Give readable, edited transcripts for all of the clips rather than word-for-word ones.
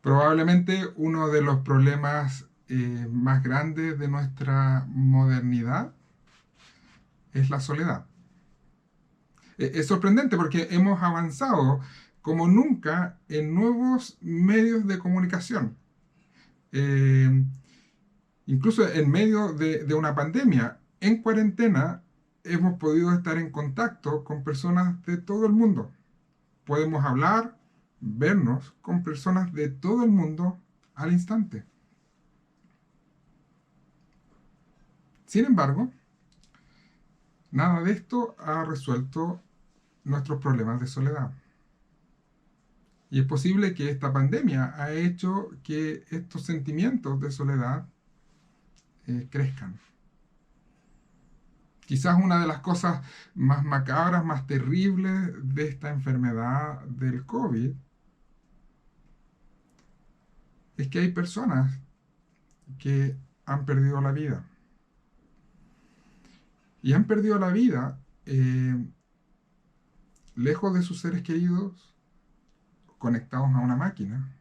Probablemente uno de los problemas más grandes de nuestra modernidad es la soledad. Es sorprendente porque hemos avanzado como nunca en nuevos medios de comunicación. Eh, Incluso en medio de una pandemia, en cuarentena, hemos podido estar en contacto con personas de todo el mundo. Podemos hablar, vernos con personas de todo el mundo al instante. Sin embargo, nada de esto ha resuelto nuestros problemas de soledad. Y es posible que esta pandemia ha hecho que estos sentimientos de soledad crezcan. Quizás una de las cosas más macabras, más terribles de esta enfermedad del COVID es que hay personas que han perdido la vida. Y han perdido la vida lejos de sus seres queridos, conectados a una máquina,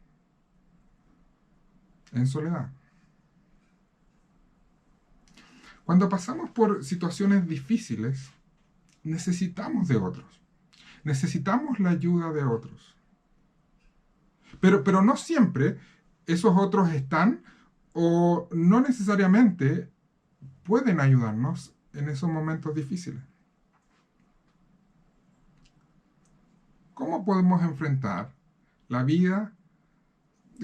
en soledad. Cuando pasamos por situaciones difíciles, necesitamos de otros. Necesitamos la ayuda de otros. Pero no siempre esos otros están o no necesariamente pueden ayudarnos en esos momentos difíciles. ¿Cómo podemos enfrentar la vida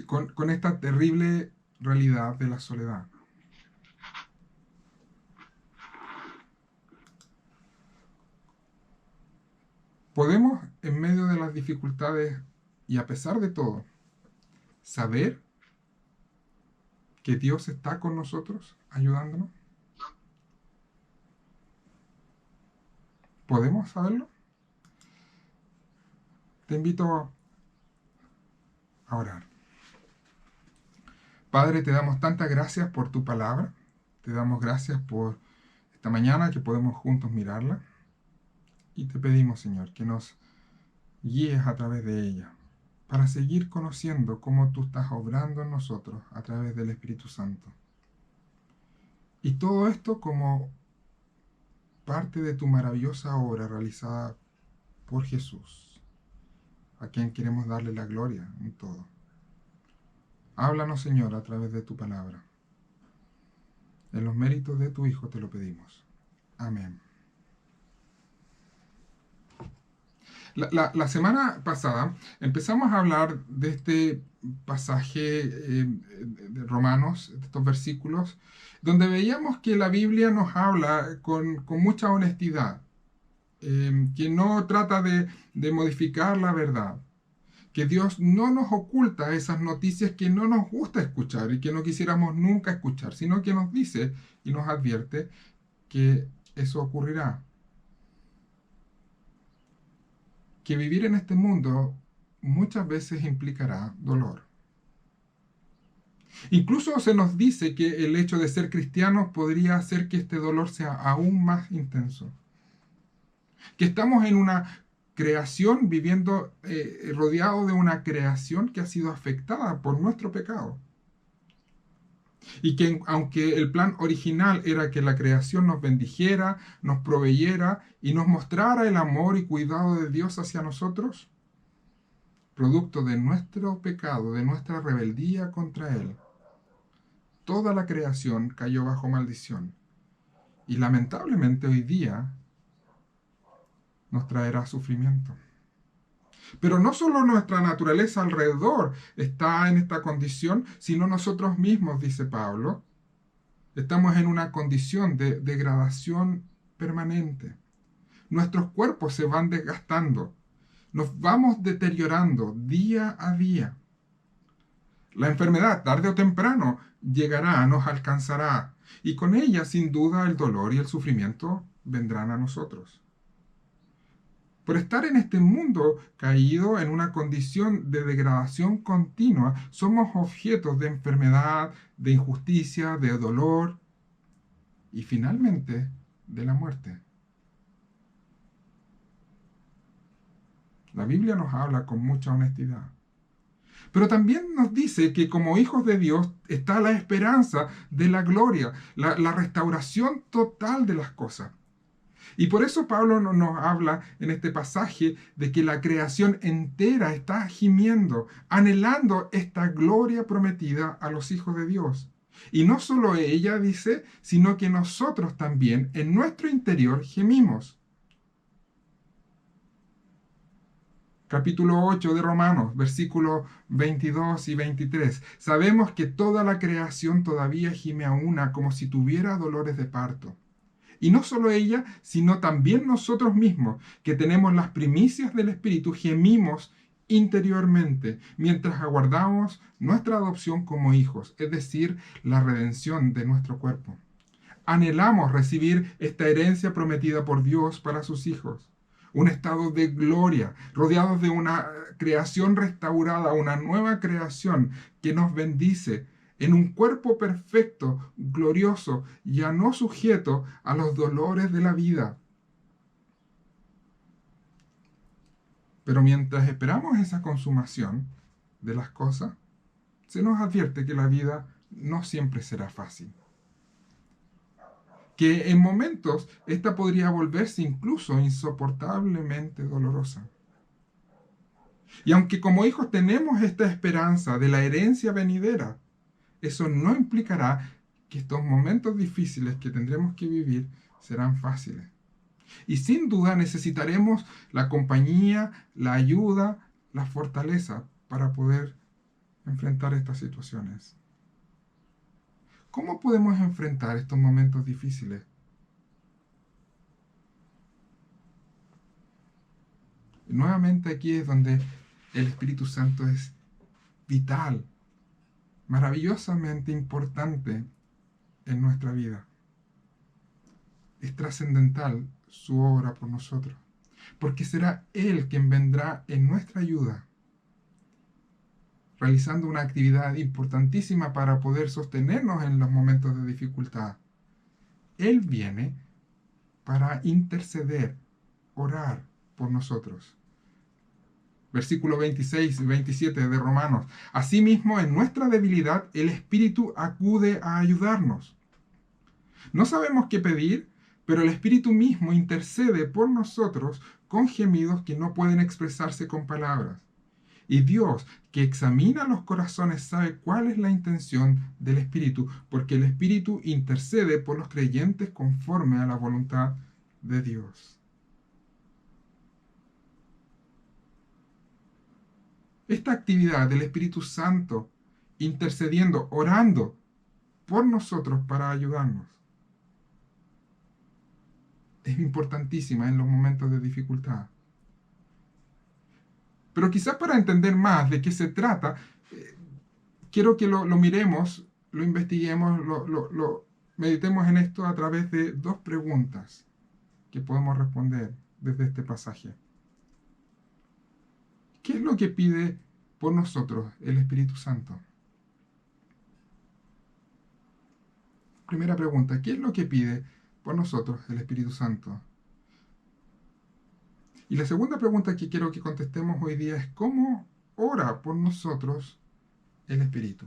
con esta terrible realidad de la soledad? Podemos, en medio de las dificultades y a pesar de todo, saber que Dios está con nosotros, ayudándonos. ¿Podemos saberlo? Te invito a orar. Padre, te damos tantas gracias por tu palabra. Te damos gracias por esta mañana que podemos juntos mirarla. Y te pedimos, Señor, que nos guíes a través de ella para seguir conociendo cómo tú estás obrando en nosotros a través del Espíritu Santo. Y todo esto como parte de tu maravillosa obra realizada por Jesús, a quien queremos darle la gloria en todo. Háblanos, Señor, a través de tu palabra. En los méritos de tu Hijo te lo pedimos. Amén. La semana pasada empezamos a hablar de este pasaje de Romanos, de estos versículos, donde veíamos que la Biblia nos habla con mucha honestidad, que no trata de modificar la verdad, que Dios no nos oculta esas noticias que no nos gusta escuchar y que no quisiéramos nunca escuchar, sino que nos dice y nos advierte que eso ocurrirá. Que vivir en este mundo muchas veces implicará dolor. Incluso se nos dice que el hecho de ser cristianos podría hacer que este dolor sea aún más intenso. Que estamos en una creación, viviendo rodeado de una creación que ha sido afectada por nuestro pecado. Y que aunque el plan original era que la creación nos bendijera, nos proveyera y nos mostrara el amor y cuidado de Dios hacia nosotros, producto de nuestro pecado, de nuestra rebeldía contra Él, toda la creación cayó bajo maldición. Y lamentablemente hoy día nos traerá sufrimiento. Pero no solo nuestra naturaleza alrededor está en esta condición, sino nosotros mismos, dice Pablo. Estamos en una condición de degradación permanente. Nuestros cuerpos se van desgastando. Nos vamos deteriorando día a día. La enfermedad, tarde o temprano, llegará, nos alcanzará. Y con ella, sin duda, el dolor y el sufrimiento vendrán a nosotros. Por estar en este mundo caído en una condición de degradación continua, somos objetos de enfermedad, de injusticia, de dolor y finalmente de la muerte. La Biblia nos habla con mucha honestidad. Pero también nos dice que como hijos de Dios está la esperanza de la gloria, la restauración total de las cosas. Y por eso Pablo nos habla en este pasaje de que la creación entera está gimiendo, anhelando esta gloria prometida a los hijos de Dios. Y no solo ella dice, sino que nosotros también en nuestro interior gemimos. Capítulo 8 de Romanos, versículos 22 y 23. Sabemos que toda la creación todavía gime a una como si tuviera dolores de parto. Y no solo ella, sino también nosotros mismos, que tenemos las primicias del Espíritu, gemimos interiormente mientras aguardamos nuestra adopción como hijos, es decir, la redención de nuestro cuerpo. Anhelamos recibir esta herencia prometida por Dios para sus hijos. Un estado de gloria, rodeados de una creación restaurada, una nueva creación que nos bendice en un cuerpo perfecto, glorioso, ya no sujeto a los dolores de la vida. Pero mientras esperamos esa consumación de las cosas, se nos advierte que la vida no siempre será fácil. Que en momentos esta podría volverse incluso insoportablemente dolorosa. Y aunque como hijos tenemos esta esperanza de la herencia venidera, eso no implicará que estos momentos difíciles que tendremos que vivir serán fáciles. Y sin duda necesitaremos la compañía, la ayuda, la fortaleza para poder enfrentar estas situaciones. ¿Cómo podemos enfrentar estos momentos difíciles? Y nuevamente aquí es donde el Espíritu Santo es vital, maravillosamente importante en nuestra vida. Es trascendental su obra por nosotros, porque será Él quien vendrá en nuestra ayuda, realizando una actividad importantísima para poder sostenernos en los momentos de dificultad. Él viene para interceder, orar por nosotros. Versículo 26 y 27 de Romanos. Asimismo, en nuestra debilidad, el Espíritu acude a ayudarnos. No sabemos qué pedir, pero el Espíritu mismo intercede por nosotros con gemidos que no pueden expresarse con palabras. Y Dios, que examina los corazones, sabe cuál es la intención del Espíritu, porque el Espíritu intercede por los creyentes conforme a la voluntad de Dios. Esta actividad del Espíritu Santo, intercediendo, orando por nosotros para ayudarnos, es importantísima en los momentos de dificultad. Pero quizás para entender más de qué se trata, quiero que lo miremos, lo investiguemos, lo meditemos en esto a través de dos preguntas que podemos responder desde este pasaje. ¿Qué es lo que pide por nosotros el Espíritu Santo? Primera pregunta, ¿qué es lo que pide por nosotros el Espíritu Santo? Y la segunda pregunta que quiero que contestemos hoy día es ¿cómo ora por nosotros el Espíritu?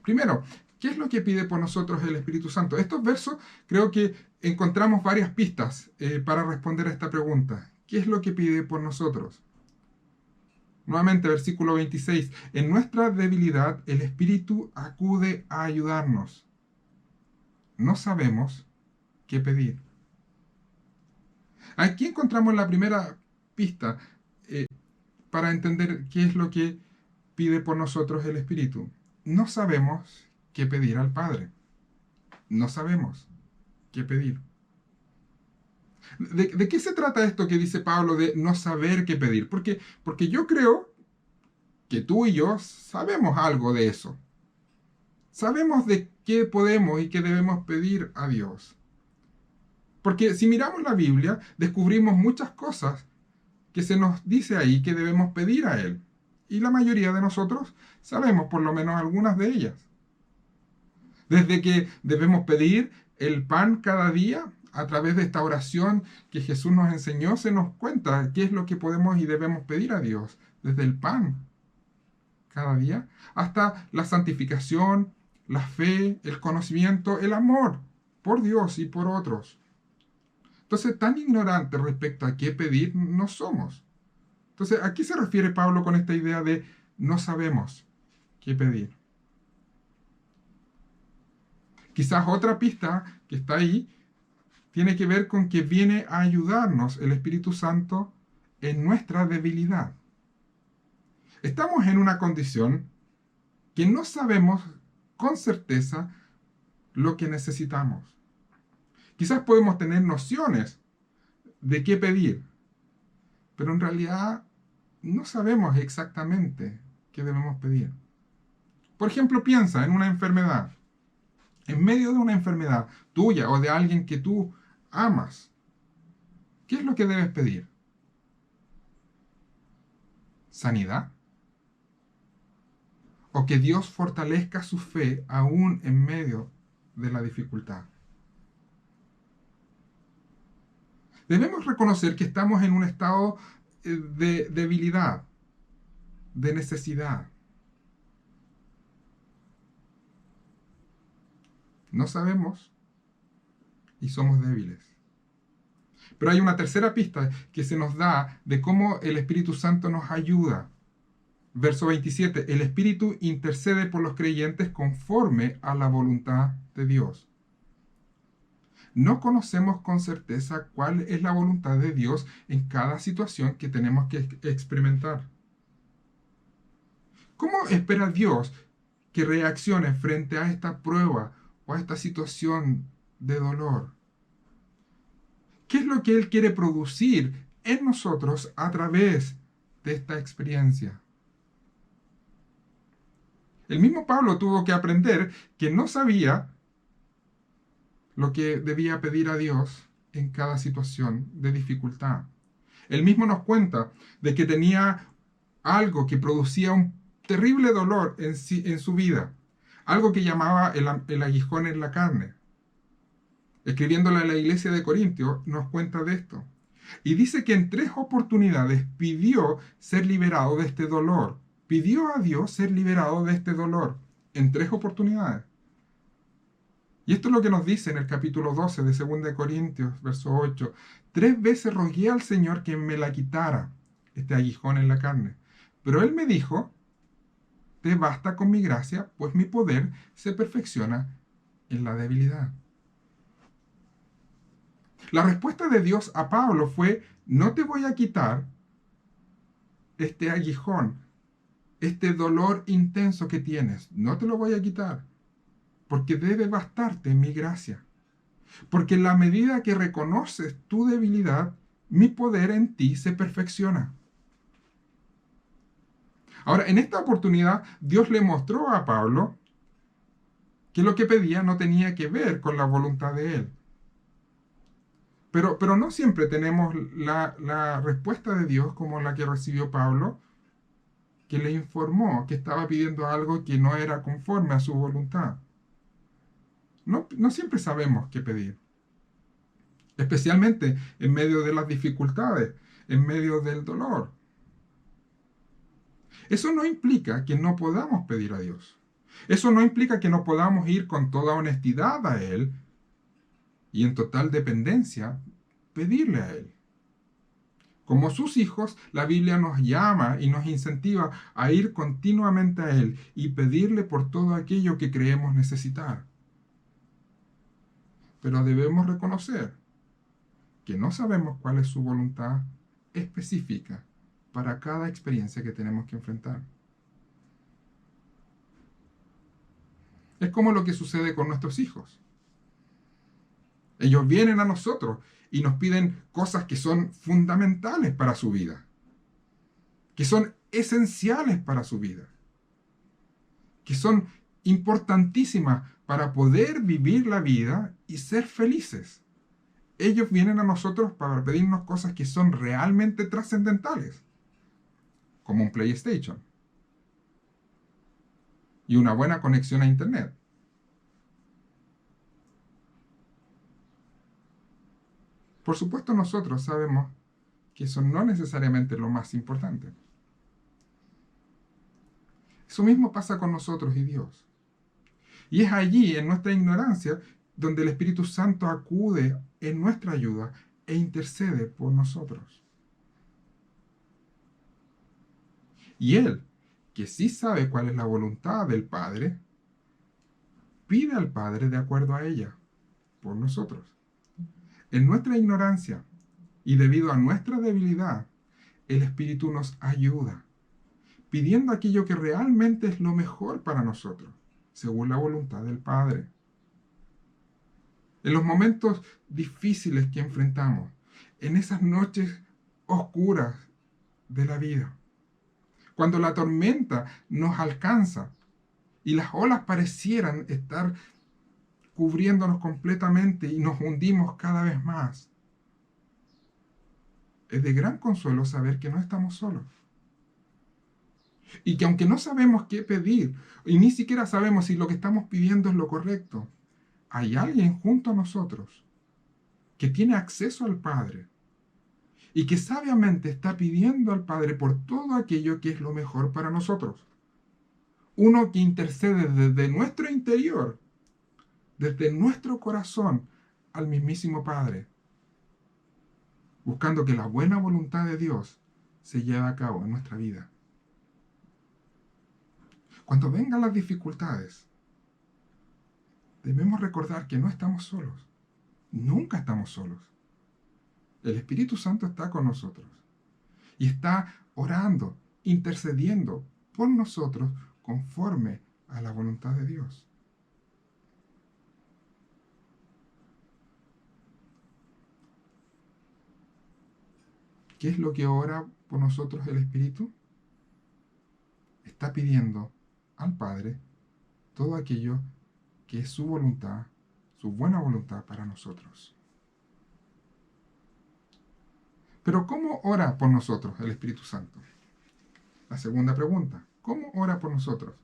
Primero, ¿qué es lo que pide por nosotros el Espíritu Santo? Estos versos creo que encontramos varias pistas para responder a esta pregunta. ¿Qué es lo que pide por nosotros? Nuevamente, versículo 26. En nuestra debilidad, el Espíritu acude a ayudarnos. No sabemos qué pedir. Aquí encontramos la primera pista para entender qué es lo que pide por nosotros el Espíritu. No sabemos qué pedir al Padre. No sabemos qué pedir. ¿De qué se trata esto que dice Pablo de no saber qué pedir? Porque yo creo que tú y yo sabemos algo de eso. Sabemos de qué podemos y qué debemos pedir a Dios. Porque si miramos la Biblia, descubrimos muchas cosas que se nos dice ahí que debemos pedir a Él. Y la mayoría de nosotros sabemos por lo menos algunas de ellas. Desde que debemos pedir el pan cada día, a través de esta oración que Jesús nos enseñó, se nos cuenta qué es lo que podemos y debemos pedir a Dios, desde el pan cada día hasta la santificación, la fe, el conocimiento, el amor por Dios y por otros. Entonces, tan ignorantes respecto a qué pedir no somos. Entonces, ¿a qué se refiere Pablo con esta idea de no sabemos qué pedir? Quizás otra pista que está ahí tiene que ver con que viene a ayudarnos el Espíritu Santo en nuestra debilidad. Estamos en una condición que no sabemos con certeza lo que necesitamos. Quizás podemos tener nociones de qué pedir, pero en realidad no sabemos exactamente qué debemos pedir. Por ejemplo, piensa en una enfermedad. En medio de una enfermedad tuya o de alguien que tú amas, ¿qué es lo que debes pedir? ¿Sanidad? ¿O que Dios fortalezca su fe aún en medio de la dificultad? Debemos reconocer que estamos en un estado de debilidad, de necesidad. No sabemos y somos débiles. Pero hay una tercera pista que se nos da de cómo el Espíritu Santo nos ayuda. Verso 27, el Espíritu intercede por los creyentes conforme a la voluntad de Dios. No conocemos con certeza cuál es la voluntad de Dios en cada situación que tenemos que experimentar. ¿Cómo espera Dios que reaccione frente a esta prueba o a esta situación de dolor? ¿Qué es lo que Él quiere producir en nosotros a través de esta experiencia? El mismo Pablo tuvo que aprender que no sabía lo que debía pedir a Dios en cada situación de dificultad. Él mismo nos cuenta de que tenía algo que producía un terrible dolor en su vida, algo que llamaba el aguijón en la carne. Escribiéndole a la iglesia de Corintios, nos cuenta de esto. Y dice que en 3 oportunidades pidió ser liberado de este dolor. Pidió a Dios ser liberado de este dolor. En 3 oportunidades. Y esto es lo que nos dice en el capítulo 12 de 2 de Corintios, verso 8. 3 veces rogué al Señor que me la quitara, este aguijón en la carne. Pero Él me dijo, te basta con mi gracia, pues mi poder se perfecciona en la debilidad. La respuesta de Dios a Pablo fue, no te voy a quitar este aguijón, este dolor intenso que tienes, no te lo voy a quitar, porque debe bastarte mi gracia. Porque en la medida que reconoces tu debilidad, mi poder en ti se perfecciona. Ahora, en esta oportunidad, Dios le mostró a Pablo que lo que pedía no tenía que ver con la voluntad de él. Pero no siempre tenemos la respuesta de Dios como la que recibió Pablo, que le informó que estaba pidiendo algo que no era conforme a su voluntad. No siempre sabemos qué pedir, especialmente en medio de las dificultades, en medio del dolor. Eso no implica que no podamos pedir a Dios. Eso no implica que no podamos ir con toda honestidad a Él y en total dependencia pedirle a Él. Como sus hijos, la Biblia nos llama y nos incentiva a ir continuamente a Él y pedirle por todo aquello que creemos necesitar. Pero debemos reconocer que no sabemos cuál es su voluntad específica para cada experiencia que tenemos que enfrentar. Es como lo que sucede con nuestros hijos. Ellos vienen a nosotros y nos piden cosas que son fundamentales para su vida, que son esenciales para su vida, que son importantísimas para poder vivir la vida y ser felices. Ellos vienen a nosotros para pedirnos cosas que son realmente trascendentales, como un PlayStation y una buena conexión a Internet. Por supuesto, nosotros sabemos que eso no necesariamente es lo más importante. Eso mismo pasa con nosotros y Dios. Y es allí, en nuestra ignorancia, donde el Espíritu Santo acude en nuestra ayuda e intercede por nosotros. Y Él, que sí sabe cuál es la voluntad del Padre, pide al Padre de acuerdo a ella, por nosotros. En nuestra ignorancia y debido a nuestra debilidad, el Espíritu nos ayuda, pidiendo aquello que realmente es lo mejor para nosotros, según la voluntad del Padre. En los momentos difíciles que enfrentamos, en esas noches oscuras de la vida, cuando la tormenta nos alcanza y las olas parecieran estar cubriéndonos completamente y nos hundimos cada vez más, es de gran consuelo saber que no estamos solos. Y que aunque no sabemos qué pedir, y ni siquiera sabemos si lo que estamos pidiendo es lo correcto, hay alguien junto a nosotros que tiene acceso al Padre y que sabiamente está pidiendo al Padre por todo aquello que es lo mejor para nosotros. Uno que intercede desde nuestro interior, desde nuestro corazón, al mismísimo Padre, buscando que la buena voluntad de Dios se lleve a cabo en nuestra vida. Cuando vengan las dificultades, debemos recordar que no estamos solos. Nunca estamos solos. El Espíritu Santo está con nosotros y está orando, intercediendo por nosotros conforme a la voluntad de Dios. ¿Qué es lo que ora por nosotros el Espíritu? Está pidiendo al Padre todo aquello que es su voluntad, su buena voluntad para nosotros. Pero ¿cómo ora por nosotros el Espíritu Santo? La segunda pregunta, ¿cómo ora por nosotros?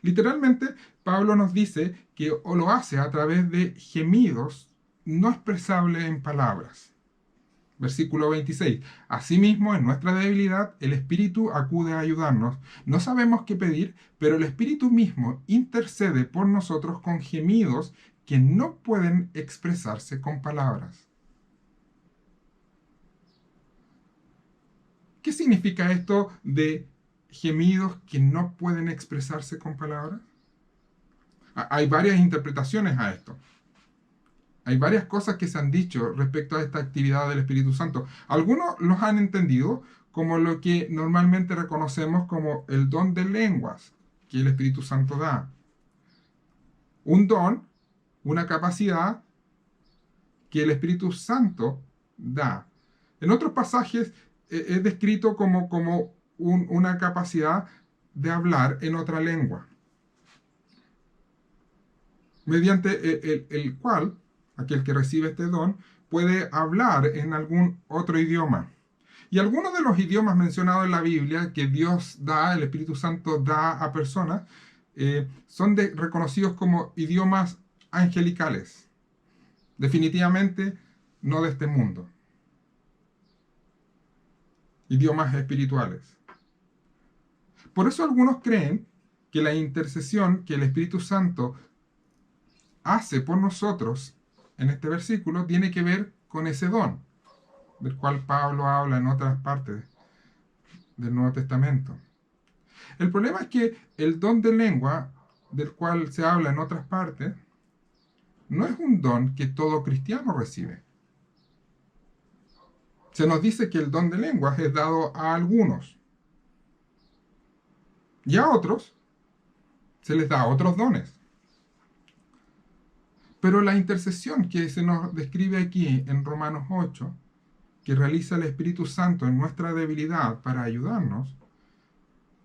Literalmente, Pablo nos dice que lo hace a través de gemidos no expresables en palabras. Versículo 26. Asimismo, en nuestra debilidad, el Espíritu acude a ayudarnos. No sabemos qué pedir, pero el Espíritu mismo intercede por nosotros con gemidos que no pueden expresarse con palabras. ¿Qué significa esto de gemidos que no pueden expresarse con palabras? Hay varias interpretaciones a esto. Hay varias cosas que se han dicho respecto a esta actividad del Espíritu Santo. Algunos los han entendido como lo que normalmente reconocemos como el don de lenguas que el Espíritu Santo da. Un don, una capacidad que el Espíritu Santo da. En otros pasajes es descrito como una capacidad de hablar en otra lengua, mediante el cual aquel que recibe este don puede hablar en algún otro idioma. Y algunos de los idiomas mencionados en la Biblia que Dios da, el Espíritu Santo da a personas, son reconocidos como idiomas angelicales. Definitivamente no de este mundo. Idiomas espirituales. Por eso algunos creen que la intercesión que el Espíritu Santo hace por nosotros en este versículo tiene que ver con ese don, del cual Pablo habla en otras partes del Nuevo Testamento. El problema es que el don de lengua, del cual se habla en otras partes, no es un don que todo cristiano recibe. Se nos dice que el don de lenguas es dado a algunos, y a otros se les da otros dones. Pero la intercesión que se nos describe aquí en Romanos 8, que realiza el Espíritu Santo en nuestra debilidad para ayudarnos,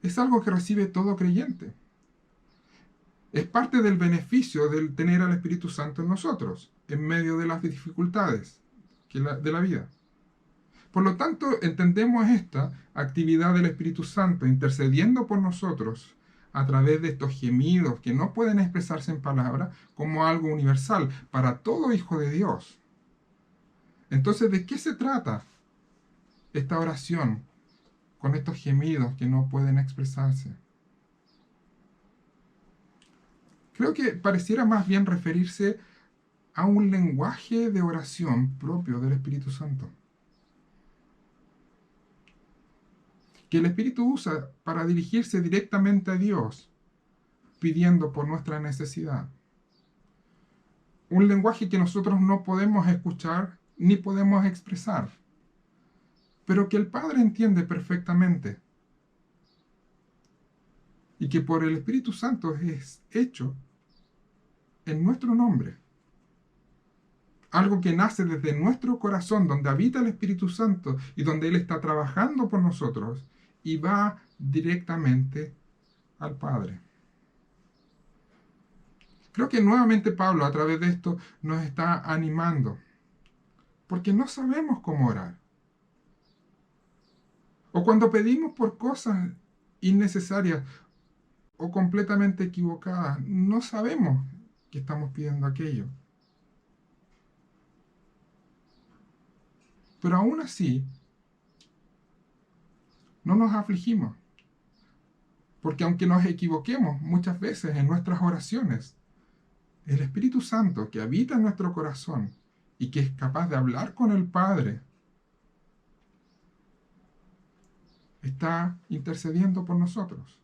es algo que recibe todo creyente. Es parte del beneficio del tener al Espíritu Santo en nosotros, en medio de las dificultades de la vida. Por lo tanto, entendemos esta actividad del Espíritu Santo intercediendo por nosotros a través de estos gemidos que no pueden expresarse en palabras como algo universal para todo hijo de Dios. Entonces, ¿de qué se trata esta oración con estos gemidos que no pueden expresarse? Creo que pareciera más bien referirse a un lenguaje de oración propio del Espíritu Santo, que el Espíritu usa para dirigirse directamente a Dios, pidiendo por nuestra necesidad. Un lenguaje que nosotros no podemos escuchar ni podemos expresar, pero que el Padre entiende perfectamente y que por el Espíritu Santo es hecho en nuestro nombre. Algo que nace desde nuestro corazón, donde habita el Espíritu Santo y donde Él está trabajando por nosotros y va directamente al Padre. Creo que nuevamente Pablo a través de esto nos está animando, porque no sabemos cómo orar. O cuando pedimos por cosas innecesarias o completamente equivocadas, no sabemos que estamos pidiendo aquello. Pero aún así, no nos afligimos, porque aunque nos equivoquemos muchas veces en nuestras oraciones, el Espíritu Santo que habita en nuestro corazón y que es capaz de hablar con el Padre, está intercediendo por nosotros.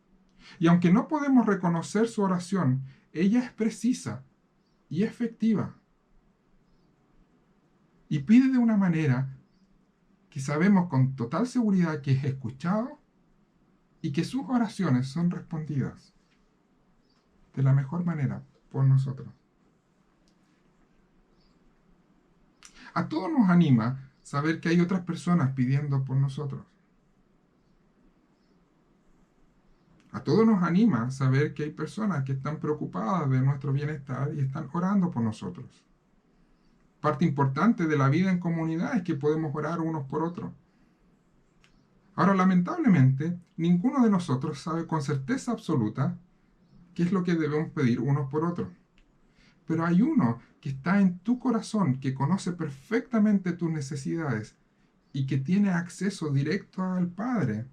Y aunque no podemos reconocer su oración, ella es precisa y efectiva. Y pide de una manera que sabemos con total seguridad que es escuchado y que sus oraciones son respondidas de la mejor manera por nosotros. A todos nos anima saber que hay otras personas pidiendo por nosotros. A todos nos anima saber que hay personas que están preocupadas de nuestro bienestar y están orando por nosotros. Parte importante de la vida en comunidad es que podemos orar unos por otros. Ahora, lamentablemente, ninguno de nosotros sabe con certeza absoluta qué es lo que debemos pedir unos por otros. Pero hay uno que está en tu corazón, que conoce perfectamente tus necesidades y que tiene acceso directo al Padre,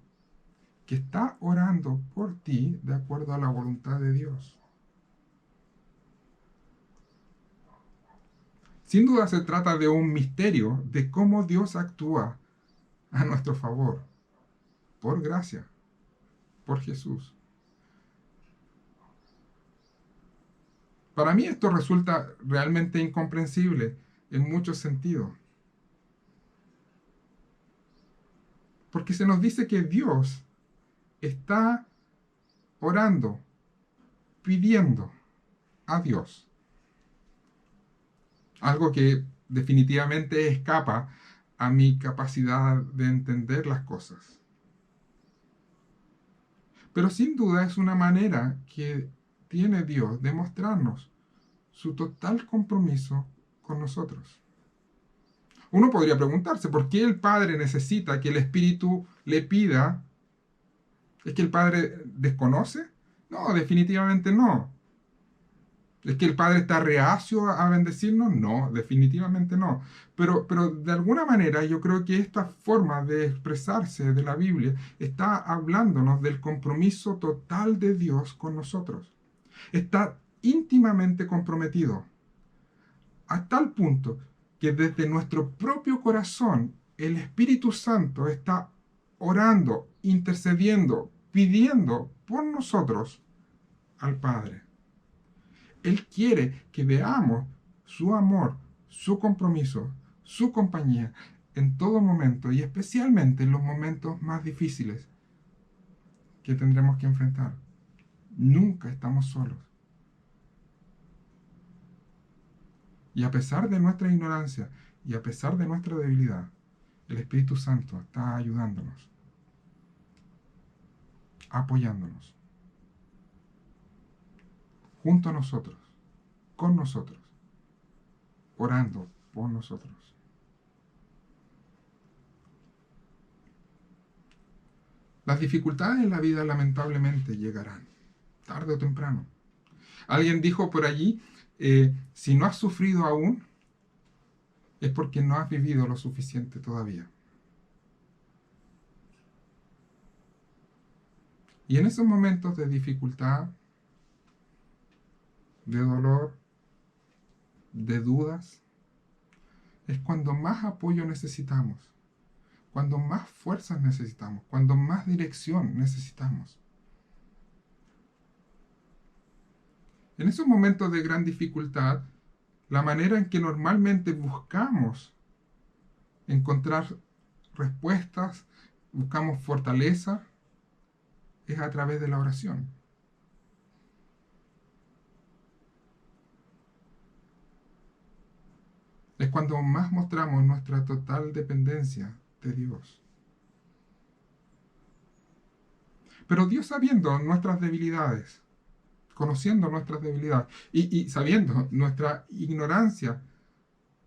que está orando por ti de acuerdo a la voluntad de Dios. Sin duda se trata de un misterio de cómo Dios actúa a nuestro favor, por gracia, por Jesús. Para mí esto resulta realmente incomprensible en muchos sentidos. Porque se nos dice que Dios está orando, pidiendo a Dios. Algo que definitivamente escapa a mi capacidad de entender las cosas. Pero sin duda es una manera que tiene Dios de mostrarnos su total compromiso con nosotros. Uno podría preguntarse, ¿por qué el Padre necesita que el Espíritu le pida? ¿Es que el Padre desconoce? No, definitivamente no. ¿Es que el Padre está reacio a bendecirnos? No, definitivamente no. Pero de alguna manera yo creo que esta forma de expresarse de la Biblia está hablándonos del compromiso total de Dios con nosotros. Está íntimamente comprometido, a tal punto que desde nuestro propio corazón el Espíritu Santo está orando, intercediendo, pidiendo por nosotros al Padre. Él quiere que veamos su amor, su compromiso, su compañía en todo momento y especialmente en los momentos más difíciles que tendremos que enfrentar. Nunca estamos solos. Y a pesar de nuestra ignorancia y a pesar de nuestra debilidad, el Espíritu Santo está ayudándonos, apoyándonos, junto a nosotros, con nosotros, orando por nosotros. Las dificultades en la vida lamentablemente llegarán, tarde o temprano. Alguien dijo por allí, si no has sufrido aún, es porque no has vivido lo suficiente todavía. Y en esos momentos de dificultad, de dolor, de dudas, es cuando más apoyo necesitamos, cuando más fuerzas necesitamos, cuando más dirección necesitamos. En esos momentos de gran dificultad, la manera en que normalmente buscamos encontrar respuestas, buscamos fortaleza, es a través de la oración. Es cuando más mostramos nuestra total dependencia de Dios. Pero Dios, sabiendo nuestras debilidades, conociendo nuestras debilidades y sabiendo nuestra ignorancia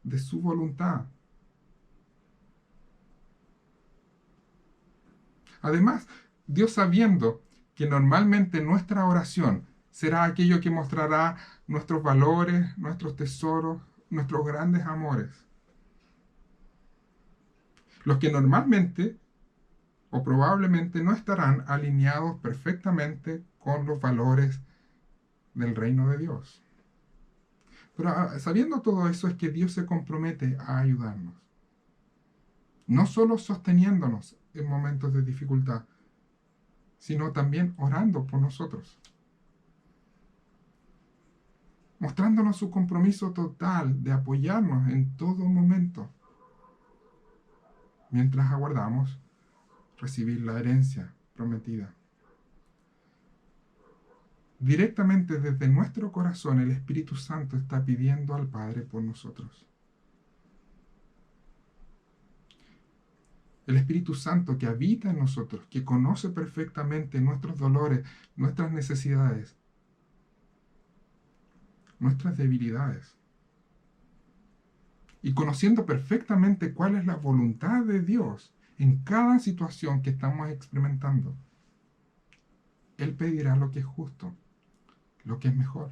de su voluntad, además, Dios, sabiendo que normalmente nuestra oración será aquello que mostrará nuestros valores, nuestros tesoros, nuestros grandes amores, los que normalmente o probablemente no estarán alineados perfectamente con los valores del reino de Dios. Pero sabiendo todo eso, es que Dios se compromete a ayudarnos. No solo sosteniéndonos en momentos de dificultad, sino también orando por nosotros. Mostrándonos su compromiso total de apoyarnos en todo momento, mientras aguardamos recibir la herencia prometida. Directamente desde nuestro corazón, el Espíritu Santo está pidiendo al Padre por nosotros. El Espíritu Santo que habita en nosotros, que conoce perfectamente nuestros dolores, nuestras necesidades, nuestras debilidades. Y conociendo perfectamente cuál es la voluntad de Dios en cada situación que estamos experimentando, Él pedirá lo que es justo, lo que es mejor,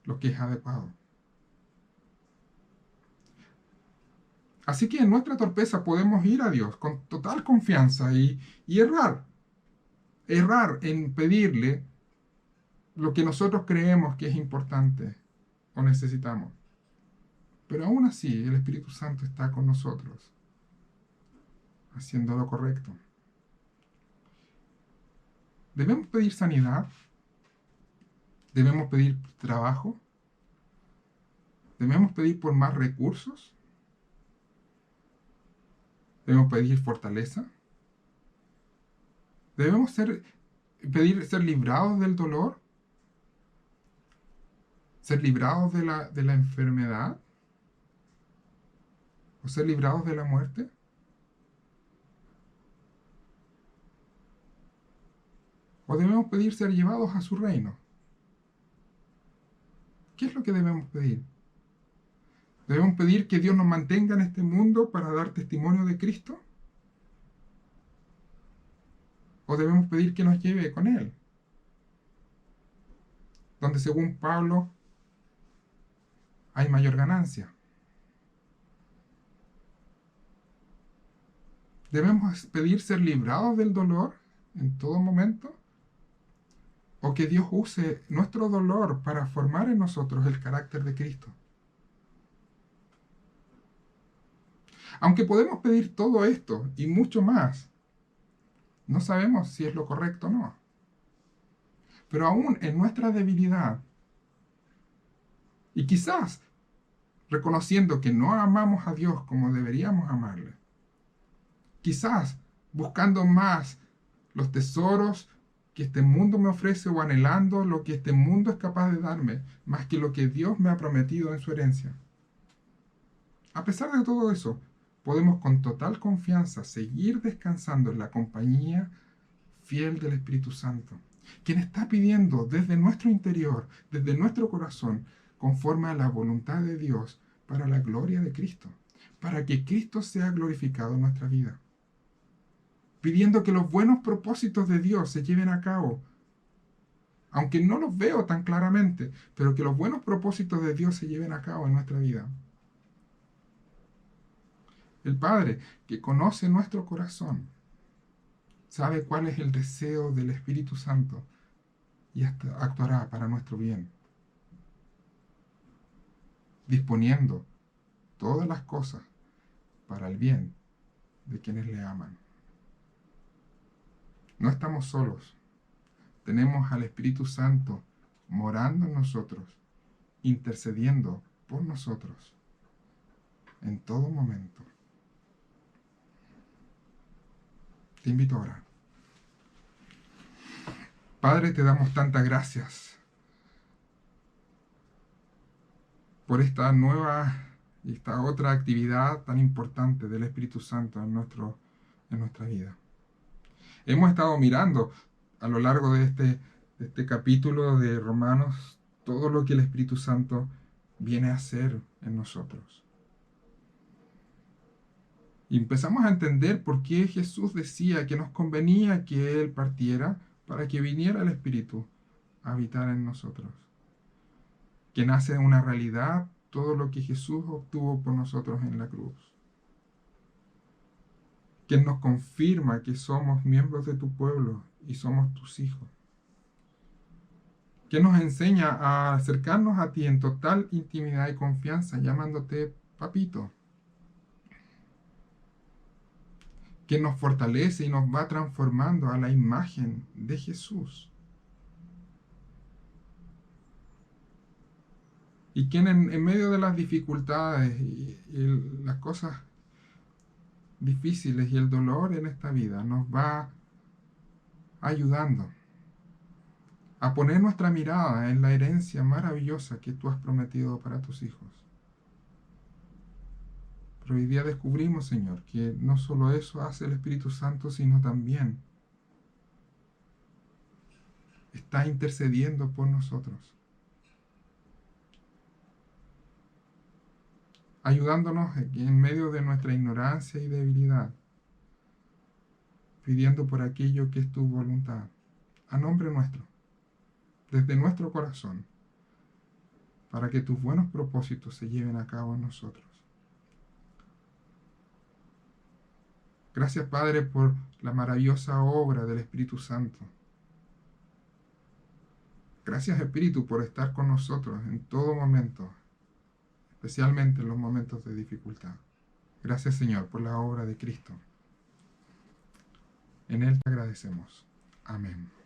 lo que es adecuado. Así que en nuestra torpeza podemos ir a Dios con total confianza y errar. Errar en pedirle lo que nosotros creemos que es importante o necesitamos. Pero aún así, el Espíritu Santo está con nosotros, haciendo lo correcto. ¿Debemos pedir sanidad? ¿Debemos pedir trabajo? ¿Debemos pedir por más recursos? ¿Debemos pedir fortaleza? ¿Debemos pedir ser librados del dolor? ¿Ser librados de la enfermedad? ¿O ser librados de la muerte? ¿O debemos pedir ser llevados a su reino? ¿Qué es lo que debemos pedir? ¿Debemos pedir que Dios nos mantenga en este mundo para dar testimonio de Cristo? ¿O debemos pedir que nos lleve con Él? Donde según Pablo hay mayor ganancia. ¿Debemos pedir ser librados del dolor en todo momento? ¿O que Dios use nuestro dolor para formar en nosotros el carácter de Cristo? Aunque podemos pedir todo esto y mucho más, no sabemos si es lo correcto o no. Pero aún en nuestra debilidad, y quizás reconociendo que no amamos a Dios como deberíamos amarle, quizás buscando más los tesoros que este mundo me ofrece o anhelando lo que este mundo es capaz de darme, más que lo que Dios me ha prometido en su herencia. A pesar de todo eso, podemos con total confianza seguir descansando en la compañía fiel del Espíritu Santo, quien está pidiendo desde nuestro interior, desde nuestro corazón, conforme a la voluntad de Dios, para la gloria de Cristo, para que Cristo sea glorificado en nuestra vida. Pidiendo que los buenos propósitos de Dios se lleven a cabo, aunque no los veo tan claramente, pero que los buenos propósitos de Dios se lleven a cabo en nuestra vida. El Padre, que conoce nuestro corazón, sabe cuál es el deseo del Espíritu Santo y actuará para nuestro bien, disponiendo todas las cosas para el bien de quienes le aman. No estamos solos. Tenemos al Espíritu Santo morando en nosotros, intercediendo por nosotros en todo momento. Te invito a orar. Padre, te damos tantas gracias por esta nueva y esta otra actividad tan importante del Espíritu Santo en nuestra vida. Hemos estado mirando a lo largo de este capítulo de Romanos todo lo que el Espíritu Santo viene a hacer en nosotros. Y empezamos a entender por qué Jesús decía que nos convenía que Él partiera para que viniera el Espíritu a habitar en nosotros. Que nace una realidad todo lo que Jesús obtuvo por nosotros en la cruz. Que nos confirma que somos miembros de tu pueblo y somos tus hijos. Que nos enseña a acercarnos a ti en total intimidad y confianza, llamándote papito. Que nos fortalece y nos va transformando a la imagen de Jesús. Y quien en medio de las dificultades y las cosas difíciles y el dolor en esta vida nos va ayudando a poner nuestra mirada en la herencia maravillosa que tú has prometido para tus hijos. Pero hoy día descubrimos, Señor, que no solo eso hace el Espíritu Santo, sino también está intercediendo por nosotros, ayudándonos en medio de nuestra ignorancia y debilidad, pidiendo por aquello que es tu voluntad, a nombre nuestro, desde nuestro corazón, para que tus buenos propósitos se lleven a cabo en nosotros. Gracias, Padre, por la maravillosa obra del Espíritu Santo. Gracias, Espíritu, por estar con nosotros en todo momento, especialmente en los momentos de dificultad. Gracias, Señor, por la obra de Cristo. En Él te agradecemos. Amén.